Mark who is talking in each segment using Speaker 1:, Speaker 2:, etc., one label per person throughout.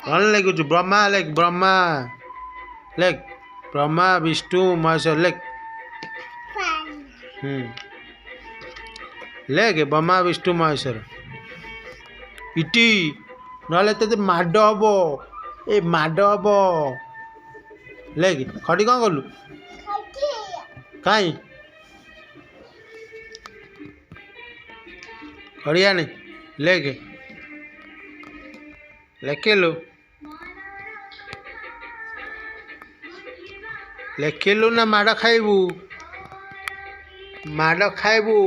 Speaker 1: कौन लिखुଛୁ ब्रह्मा लिख ब्रह्मा लिख ब्रह्मा विष्णु महेश्वर लिख लिख ब्रह्मा विष्णु महेश्वर इटी नले तो माड हम ए माड हम लिख खड़ी कौन कलु कहीं खड़ी आने लिख लिखिलु लिखिलु ना माड़ खाइबू माड़ खाइबू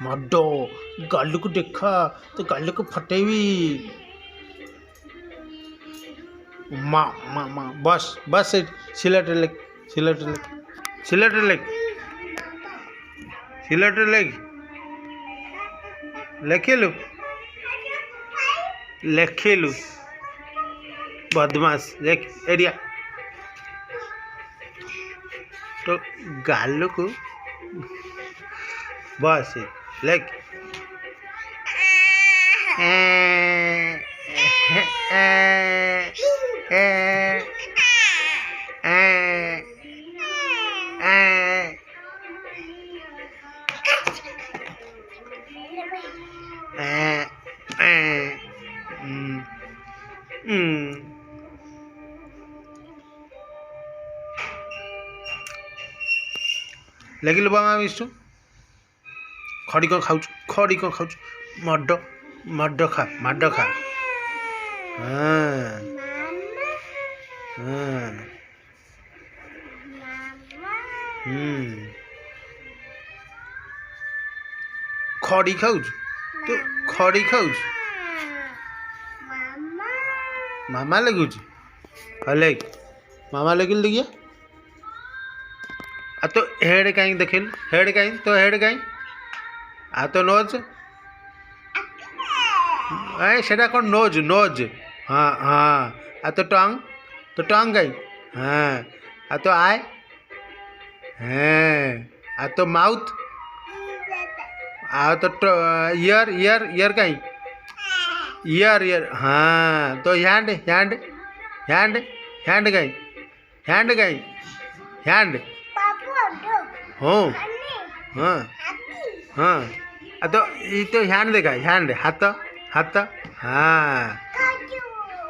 Speaker 1: मड गालू को देखा तो गालू को फटेबी माँ माँ माँ बस बस सिलेट लिख सिलेट लिख सिलेट लिख सिलेट लिख लिखिलु लिखिलु बदमाश देख एरिया तो गालू को बस लिख लगिल बामा विष्णु खड़ी कौन खाऊ खड़ी कौन खाऊ मड मड खा मड खा हाँ हाँ खड़ी खाऊ तो खड़ी खाऊ मामा लगुच हले मामा लगिल देखिए आ तो हेड कहीं देखेल हेड कहीं तो हेड कहीं आ तो नोज सेटा कौन नोज नोज हाँ हाँ आ तो टंग कहीं हाँ आ तो आय हाँ आ तो माउथ आ तो ईयर ईयर ईयर कहीं ईयर ईयर हाँ तो हैंड हैंड हैंड हैंड कहीं हैंड कहीं हैंड हो हाँ हाँ तो ये तो हैंड देखा हैंड हाथ हाथ हाँ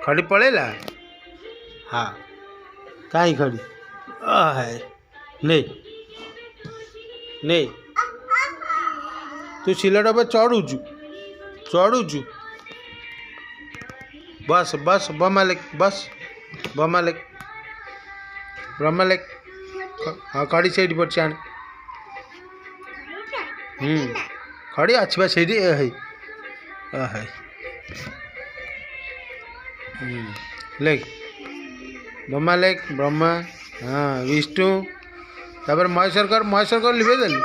Speaker 1: खड़ी पड़ेला हाँ कहीं खड़ी है नहीं नहीं तू सिलेट पर चढ़ुचु चढ़ुचु बस बस ब्रह्मा बस ब्रह्मा ब्रह्मा हाँ खड़ी से पड़ खड़ी अच्छी बात से है लेख ब्रह्मा लेख ब्रह्मा हाँ विष्णु तापर महेश्वर कर लिखे देली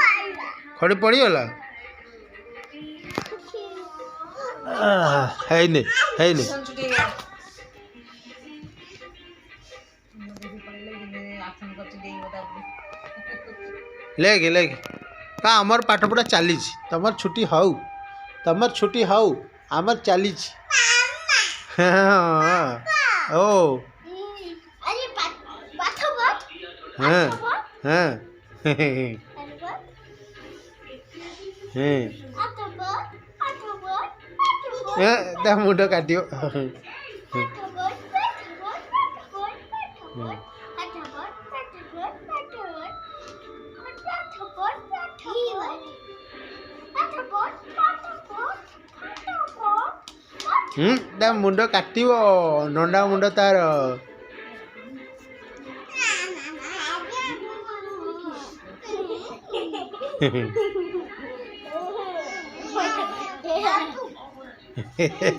Speaker 1: खड़ी पड़गला है नहीं लेख लेख का आमर पाठ पढ़ा चली तमर छुट्टी हाउ तमर छुट्टी हाउ आमर चली ओ हाँ हाँ मुंड काटियो मुंड काटिव नंडा मुंड तार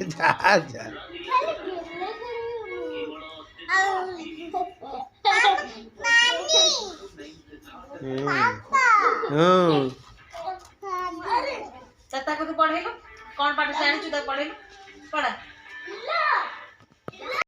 Speaker 1: जा जा
Speaker 2: को पढ़ेलो कौन पाठ से आनी पढ़ेलो पढ़ा